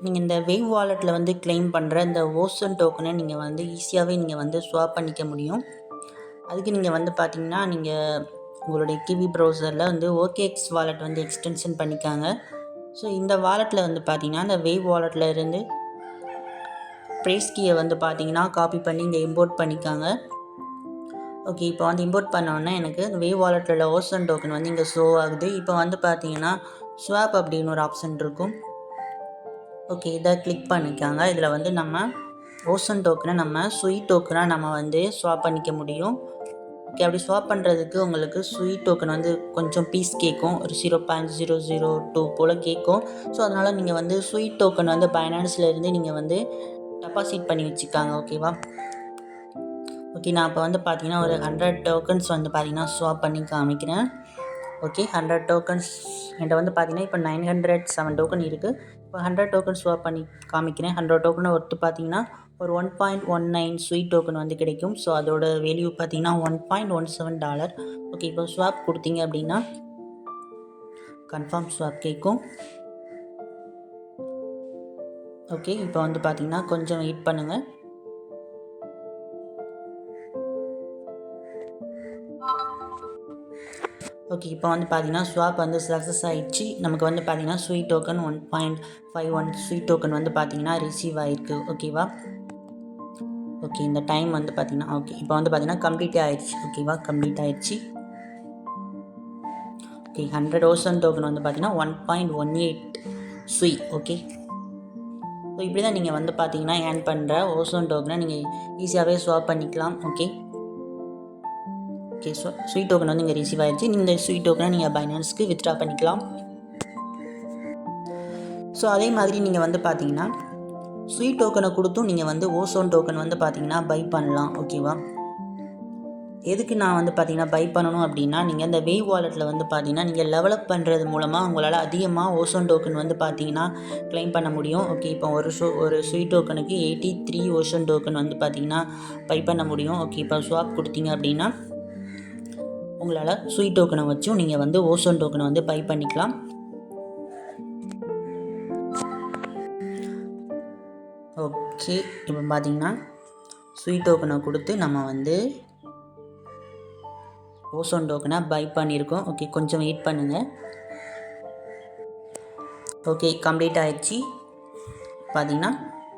நீங்கள் இந்த வேவ் வாலெட்டில் வந்து கிளைம் பண்ணுற இந்த ஓசன் டோக்கனை நீங்கள் வந்து ஈஸியாகவே நீங்கள் வந்து ஸ்வாப் பண்ணிக்க முடியும். அதுக்கு நீங்கள் வந்து பார்த்தீங்கன்னா, நீங்கள் உங்களுடைய கிவி ப்ரௌசரில் வந்து OKX வாலெட் வந்து எக்ஸ்டென்ஷன் பண்ணிக்காங்க. ஸோ இந்த வாலெட்டில் வந்து பார்த்தீங்கன்னா, இந்த வேவ் வாலெட்டில் இருந்து ப்ரைஸ் கீயை வந்து பார்த்தீங்கன்னா காப்பி பண்ணி இங்கே இம்போர்ட் பண்ணிக்காங்க. ஓகே, இப்போ வந்து இம்போர்ட் பண்ணோன்னே எனக்கு வேவ் வாலெட்டில் உள்ள ஓசன் டோக்கன் வந்து இங்கே ஷோ ஆகுது. இப்போ வந்து பார்த்தீங்கன்னா ஸ்வாப் அப்படின்னு ஒரு ஆப்ஷன் இருக்கும். ஓகே, இதை கிளிக் பண்ணிக்காங்க. இதில் வந்து நம்ம ஓசன் டோக்கனை நம்ம ஸ்வீட் டோக்கனாக நம்ம வந்து ஸ்வாப் பண்ணிக்க முடியும். ஓகே, அப்படி ஸ்வாப் பண்ணுறதுக்கு உங்களுக்கு ஸ்வீட் டோக்கன் வந்து கொஞ்சம் பீஸ் கேட்கும், ஒரு 0.002 போல் கேட்கும். ஸோ அதனால் நீங்கள் வந்து ஸ்வீட் டோக்கன் வந்து பைனான்ஸில் இருந்து நீங்கள் வந்து டெபாசிட் பண்ணி வச்சுக்காங்க. ஓகேவா? ஓகே, நான் இப்போ வந்து பார்த்தீங்கன்னா ஒரு 100 டோக்கன்ஸ் வந்து பார்த்தீங்கன்னா ஸ்வாப் பண்ணி காமிக்கிறேன். ஓகே, 100 டோக்கன்ஸ் என்கிட்ட வந்து பார்த்தீங்கன்னா இப்போ 907 டோக்கன் இருக்குது. இப்போ 100 டோக்கன் ஸ்வாப் பண்ணி காமிக்கிறேன். 100 டோக்கனை ஒருத்து பார்த்தீங்கன்னா ஒரு $1.19 ஸ்வீட் டோக்கன் வந்து கிடைக்கும். ஸோ அதோட வேல்யூ பார்த்தீங்கன்னா $1.17. ஓகே, இப்போ ஸ்வாப் கொடுத்தீங்க அப்படின்னா கன்ஃபார்ம் ஸ்வாப் கேட்கும். ஓகே, இப்போ வந்து பார்த்தீங்கன்னா கொஞ்சம் வெயிட் பண்ணுங்கள். ஓகே, இப்போ வந்து பார்த்தீங்கன்னா ஸ்வாப் வந்து சக்ஸஸ் ஆகிடுச்சு. நமக்கு வந்து பார்த்தீங்கன்னா ஸ்வீட் டோக்கன் 1.51 ஸ்வீட் டோக்கன் வந்து பார்த்தீங்கன்னா ரிசீவ் ஆகிருக்கு. ஓகேவா? ஓகே, இந்த டைம் வந்து பார்த்தீங்கன்னா ஓகே, இப்போ வந்து பார்த்தீங்கன்னா கம்ப்ளீட் ஆகிடுச்சு. ஓகேவா? கம்ப்ளீட் ஆகிடுச்சு. ஓகே, 100 ஓசன் டோக்கன் வந்து பார்த்தீங்கன்னா 1.18 ஸ்வீட். ஓகே, ஸோ இப்படி தான் நீங்கள் வந்து பார்த்தீங்கன்னா ஏர்ன் பண்ணுற ஓசன் டோக்கனை நீங்கள் ஈஸியாகவே ஸ்வாப் பண்ணிக்கலாம். ஓகே, ஓகே, ஸ்வீட் டோக்கன் வந்து இங்கே ரிசீவ் ஆகிடுச்சு. இந்த ஸ்வீட் டோக்கனை நீங்கள் பைனான்ஸ்க்கு வித்ட்ரா பண்ணிக்கலாம். ஸோ அதே மாதிரி நீங்கள் வந்து பார்த்தீங்கன்னா ஸ்வீட் டோக்கனை கொடுத்தும் நீங்கள் வந்து ஓசோன் டோக்கன் வந்து பார்த்தீங்கன்னா பை பண்ணலாம். ஓகேவா? எதுக்கு நான் வந்து பார்த்தீங்கன்னா பை பண்ணணும் அப்படின்னா, நீங்கள் இந்த வேவ் வாலெட்டில் வந்து பார்த்தீங்கன்னா நீங்கள் லெவலப் பண்ணுறது மூலமாக உங்களால் அதிகமாக ஓசோன் டோக்கன் வந்து பார்த்தீங்கன்னா கிளைம் பண்ண முடியும். ஓகே, இப்போ ஒரு ஸ்வீட் டோக்கனுக்கு 83 ஓசோன் டோக்கன் வந்து பார்த்தீங்கன்னா பை பண்ண முடியும். ஓகே, இப்போ ஸ்வாப் கொடுத்தீங்க அப்படின்னா உங்களால் ஸ்வீட் டோக்கனை வச்சும் நீங்கள் வந்து ஓசோன் டோக்கனை வந்து பை பண்ணிக்கலாம். ஓகே, இப்போ பார்த்தீங்கன்னா ஸ்வீட் டோக்கனை கொடுத்து நம்ம வந்து ஓசோன் டோக்கனை பை பண்ணியிருக்கோம். ஓகே, கொஞ்சம் வெயிட் பண்ணுங்கள். ஓகே, கம்ப்ளீட் ஆகிடுச்சு. பார்த்தீங்கன்னா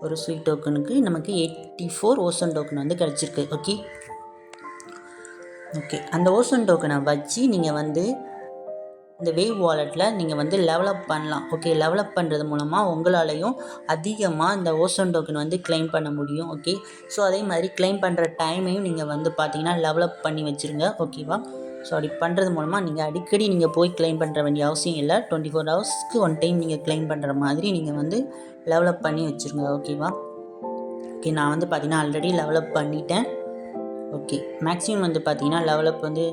ஒரு ஸ்வீட் டோக்கனுக்கு நமக்கு 84 ஓசோன் டோக்கன் வந்து கிடச்சிருக்கு. ஓகே, ஓகே, அந்த ஓசோன் டோக்கனை வச்சு நீங்கள் வந்து இந்த வேவ் வாலெட்டில் நீங்கள் வந்து டெவலப் பண்ணலாம். ஓகே, டெவலப் பண்ணுறது மூலமாக உங்களாலையும் அதிகமாக இந்த ஓசோன் டோக்கன் வந்து கிளைம் பண்ண முடியும். ஓகே, ஸோ அதே மாதிரி கிளைம் பண்ணுற டைமையும் நீங்கள் வந்து பார்த்தீங்கன்னா டெவலப் பண்ணி வச்சுருங்க. ஓகேவா? ஸோ அப்படி பண்ணுறது மூலமாக நீங்கள் அடிக்கடி நீங்கள் போய் கிளைம் பண்ணுற வேண்டிய அவசியம் இல்லை. 24 ஹவர்ஸ்க்கு ஒன் டைம் நீங்கள் கிளைம் பண்ணுற மாதிரி நீங்கள் வந்து டெவலப் பண்ணி வச்சுருங்க. ஓகேவா? ஓகே, நான் வந்து பார்த்தீங்கன்னா ஆல்ரெடி டெவலப் பண்ணிட்டேன். ஓகே, மேக்ஸிமம் வந்து பார்த்தீங்கன்னா லெவலப் வந்து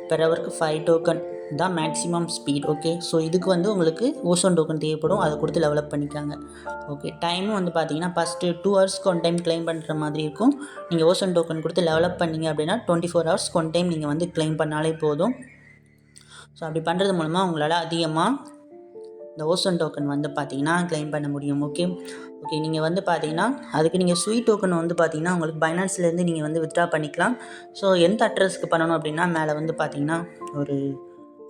பெர் ஹவருக்கு 5 டோக்கன் தான் மேக்ஸிமம் ஸ்பீட். ஓகே, ஸோ இதுக்கு வந்து உங்களுக்கு ஓசோன் டோக்கன் தேவைப்படும். அதை கொடுத்து டெவலப் பண்ணிக்காங்க. ஓகே, டைமும் வந்து பார்த்தீங்கன்னா ஃபஸ்ட்டு 2 ஹவர்ஸ்க்கு ஒன் டைம் கிளைம் பண்ணுற மாதிரி இருக்கும். நீங்கள் ஓசோன் டோக்கன் கொடுத்து டெவலப் பண்ணிங்க அப்படின்னா 24 ஹவர்ஸ்க்கு ஒன் டைம் நீங்கள் வந்து கிளைம் பண்ணாலே போதும். ஸோ அப்படி பண்ணுறது மூலமாக உங்களால் அதிகமாக இந்த ஓசோன் டோக்கன் வந்து பார்த்தீங்கன்னா கிளைம் பண்ண முடியும். ஓகே, ஓகே, நீங்கள் வந்து பார்த்தீங்கன்னா அதுக்கு நீங்கள் ஸ்வீட் டோக்கன் வந்து பார்த்தீங்கன்னா உங்களுக்கு பைனான்ஸ்லேருந்து நீங்கள் வந்து வித்ட்ரா பண்ணிக்கலாம். ஸோ எந்த அட்ரஸ்க்கு பண்ணணும் அப்படின்னா மேலே வந்து பார்த்தீங்கன்னா ஒரு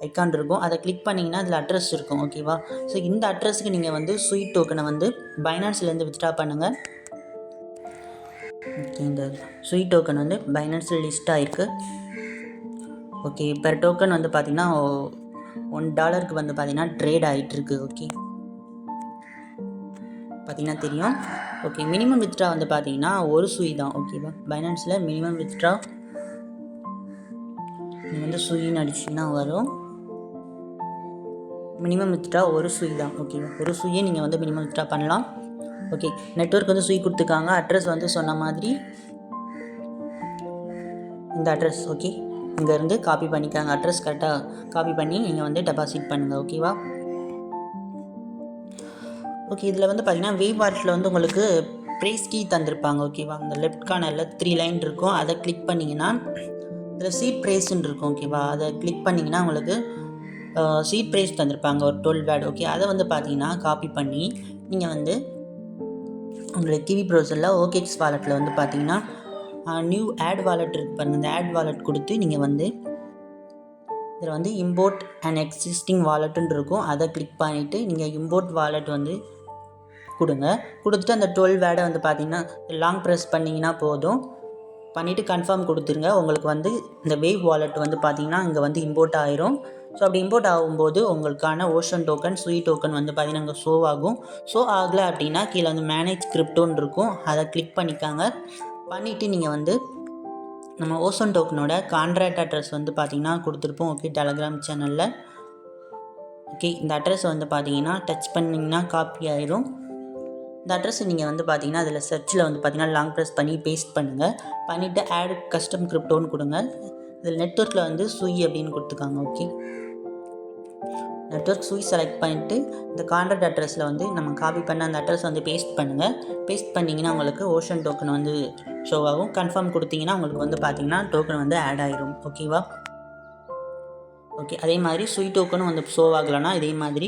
ஐக்கான் இருக்கும். அதை கிளிக் பண்ணிங்கன்னா அதில் அட்ரஸ் இருக்கும். ஓகேவா? ஸோ இந்த அட்ரஸுக்கு நீங்கள் வந்து ஸ்வீட் டோக்கனை வந்து பைனான்ஸ்லேருந்து வித்ட்ரா பண்ணுங்கள். ஓகே, இந்த ஸ்வீட் டோக்கன் வந்து பைனான்ஸில் லிஸ்ட் ஆகிருக்கு. ஓகே, பெர் டோக்கன் வந்து பார்த்தீங்கன்னா $1 வந்து பார்த்தீங்கன்னா ட்ரேட் ஆகிட்டுருக்கு. ஓகே, பார்த்தீங்கன்னா தெரியும். ஓகே, மினிமம் வித்ட்ரா வந்து பார்த்தீங்கன்னா ஒரு சுயி தான். ஓகேவா? பைனான்ஸில் மினிமம் வித்ட்ரா நீங்கள் வந்து சுயின்னு அடிச்சிங்கன்னா வரும். மினிமம் வித்ட்ரா ஒரு சுயி தான். ஓகேவா? ஒரு சுயை நீங்கள் வந்து மினிமம் வித்ட்ரா பண்ணலாம். ஓகே, நெட்வொர்க் வந்து சுயி கொடுத்துருக்காங்க. அட்ரஸ் வந்து சொன்ன மாதிரி இந்த அட்ரஸ். ஓகே, இங்கேருந்து காப்பி பண்ணிக்காங்க. அட்ரஸ் கரெக்டாக காப்பி பண்ணி நீங்கள் வந்து டெபாசிட் பண்ணுங்கள். ஓகேவா? ஓகே, இதில் வந்து பார்த்தீங்கன்னா வேவ் வாலெட்டில் வந்து உங்களுக்கு ப்ரைஸ் கீ தந்திருப்பாங்க. ஓகேவா? அந்த லெஃப்ட் கார்னரில் 3 லைன் இருக்கும். அதை கிளிக் பண்ணிங்கன்னா இதில் சீட் ப்ரைஸ்ன்னு இருக்கும். ஓகேவா? அதை கிளிக் பண்ணிங்கன்னா உங்களுக்கு சீட் ப்ரைஸ் தந்திருப்பாங்க ஒரு 12 வேர்டு. ஓகே, அதை வந்து பார்த்தீங்கன்னா காப்பி பண்ணி நீங்கள் வந்து உங்களுடைய கிவி ப்ரௌசரில் OKX வாலெட்டில் வந்து பார்த்தீங்கன்னா நியூ ஆட் வாலெட் இருக்குது பாருங்கள், இந்த ஆட் வாலெட் கொடுத்து நீங்கள் வந்து இதில் வந்து இம்போர்ட் அண்ட் எக்ஸிஸ்டிங் வாலெட்டுன்னு இருக்கும். அதை கிளிக் பண்ணிவிட்டு நீங்கள் இம்போர்ட் வாலெட் வந்து கொடுத்துட்டு அந்த 12 வேர்டை வந்து பார்த்தீங்கன்னா லாங் ப்ரெஸ் பண்ணிங்கன்னா போதும். பண்ணிவிட்டு கன்ஃபார்ம் கொடுத்துருங்க. உங்களுக்கு வந்து இந்த வேவ் வாலெட் வந்து பார்த்தீங்கன்னா இங்கே வந்து இம்போர்ட் ஆயிரும். ஸோ அப்படி இம்போர்ட் ஆகும்போது உங்களுக்கான ஓஷன் டோக்கன், சுயி டோக்கன் வந்து பார்த்தீங்கன்னா இங்கே ஷோ ஆகும். ஷோ ஆகலை அப்படின்னா கீழே வந்து மேனேஜ் கிரிப்டோன்னு இருக்கும், அதை கிளிக் பண்ணிக்காங்க. பண்ணிவிட்டு நீங்கள் வந்து நம்ம ஓஷன் டோக்கனோட கான்ட்ராக்ட் அட்ரஸ் வந்து பார்த்தீங்கன்னா கொடுத்துருப்போம். ஓகே, டெலகிராம் சேனலில். ஓகே, இந்த அட்ரஸ் வந்து பார்த்தீங்கன்னா டச் பண்ணிங்கன்னா காப்பி ஆயிரும். இந்த அட்ரஸ் நீங்கள் வந்து பார்த்தீங்கன்னா அதில் சர்ச்சில் வந்து பார்த்தீங்கன்னா லாங் ப்ரெஸ் பண்ணி பேஸ்ட் பண்ணுங்கள். பண்ணிவிட்டு ஆட் கஸ்டம் கிரிப்டோன்னு கொடுங்க. இதில் நெட்வொர்க்கில் வந்து சுயி அப்படின்னு கொடுத்துக்காங்க. ஓகே, நெட்வொர்க் சுயி செலக்ட் பண்ணிவிட்டு இந்த கான்ட்ராக்ட் அட்ரஸில் வந்து நம்ம காப்பி பண்ண அந்த அட்ரஸ் வந்து பேஸ்ட் பண்ணுங்கள். பேஸ்ட் பண்ணிங்கன்னா உங்களுக்கு ஓஷன் டோக்கன் வந்து ஷோ ஆகும். கன்ஃபார்ம் கொடுத்தீங்கன்னா உங்களுக்கு வந்து பார்த்தீங்கன்னா டோக்கன் வந்து ஆட் ஆயிரும். ஓகேவா? ஓகே, அதே மாதிரி சுயி டோக்கனும் வந்து ஷோ ஆகலைன்னா இதே மாதிரி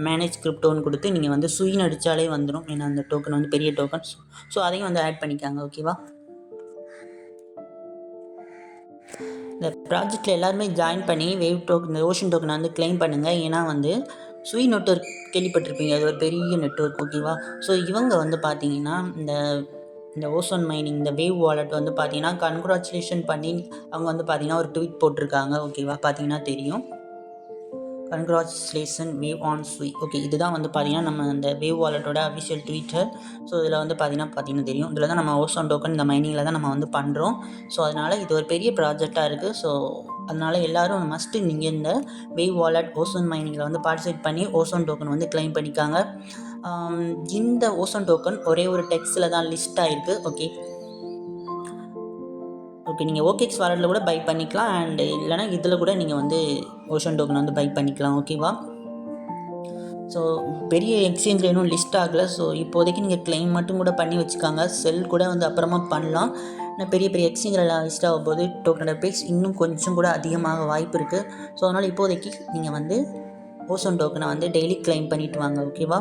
மேனேஜ் கிரிப்டோன்னு கொடுத்து நீங்கள் வந்து சுயின்னு அடித்தாலே வந்துடும். ஏன்னா அந்த டோக்கன் வந்து பெரிய டோக்கன். ஸோ அதையும் வந்து ஆட் பண்ணிக்காங்க. ஓகேவா? இந்த ப்ராஜெக்டில் எல்லாருமே ஜாயின் பண்ணி வேவ் டோக்கன், இந்த ஓஷன் டோக்கனை வந்து கிளைம் பண்ணுங்கள். ஏன்னா வந்து சுயி நெட்வொர்க் கேள்விப்பட்டிருப்பீங்க, அது ஒரு பெரிய நெட்வொர்க். ஓகேவா? ஸோ இவங்க வந்து பார்த்தீங்கன்னா இந்த ஓசோன் மைனிங், இந்த வேவ் வாலெட் வந்து பார்த்தீங்கன்னா கன்க்ராச்சுலேஷன் பண்ணி அவங்க வந்து பார்த்தீங்கன்னா ஒரு ட்வீட் போட்டிருக்காங்க. ஓகேவா? பார்த்தீங்கன்னா தெரியும், கன்க்ராச்சுலேஷன் வேவ் ஆன் சுயி. ஓகே, இதுதான் வந்து பார்த்தீங்கன்னா நம்ம அந்த வேவ் வாலெட்டோட அஃபிஷியல் ட்வீட்டர். ஸோ இதில் வந்து பார்த்தீங்கன்னா தெரியும், இதில் தான் நம்ம ஓசோன் டோக்கன் இந்த மைனிங்கில் தான் நம்ம வந்து பண்ணுறோம். ஸோ அதனால் இது ஒரு பெரிய ப்ராஜெக்டாக இருக்குது. ஸோ அதனால் எல்லோரும் மஸ்ட்டு நீங்கள் இந்த வேவ் வாலெட் ஓசோன் மைனிங்கில் வந்து பார்ட்டிசிபேட் பண்ணி ஓசோன் டோக்கன் வந்து கிளைம் பண்ணிக்காங்க. இந்த ஓசோன் டோக்கன் ஒரே ஒரு டெக்ஸ்ட்டில் தான் லிஸ்ட் ஆகிருக்கு. ஓகே, நீங்கள் OKX வாலெட்டில் கூட பை பண்ணிக்கலாம். அண்ட் இல்லைனா இதில் கூட நீங்கள் வந்து ஓஷன் டோக்கன் வந்து பை பண்ணிக்கலாம். ஓகேவா? ஸோ பெரிய எக்ஸ்சேஞ்சில் இன்னும் லிஸ்ட் ஆகலை. ஸோ இப்போதைக்கு நீங்கள் கிளைம் மட்டும் கூட பண்ணி வச்சுக்காங்க. செல் கூட வந்து அப்புறமா பண்ணலாம். ஆனால் பெரிய பெரிய எக்ஸ்சேஞ்சில் லிஸ்ட் ஆகும்போது டோக்கனோட ப்ரைஸ் இன்னும் கொஞ்சம் கூட அதிகமாக வாய்ப்பு இருக்குது. ஸோ அதனால் இப்போதைக்கு நீங்கள் வந்து ஓசோன் டோக்கனை வந்து டெய்லி கிளைம் பண்ணிவிட்டு வாங்க. ஓகேவா?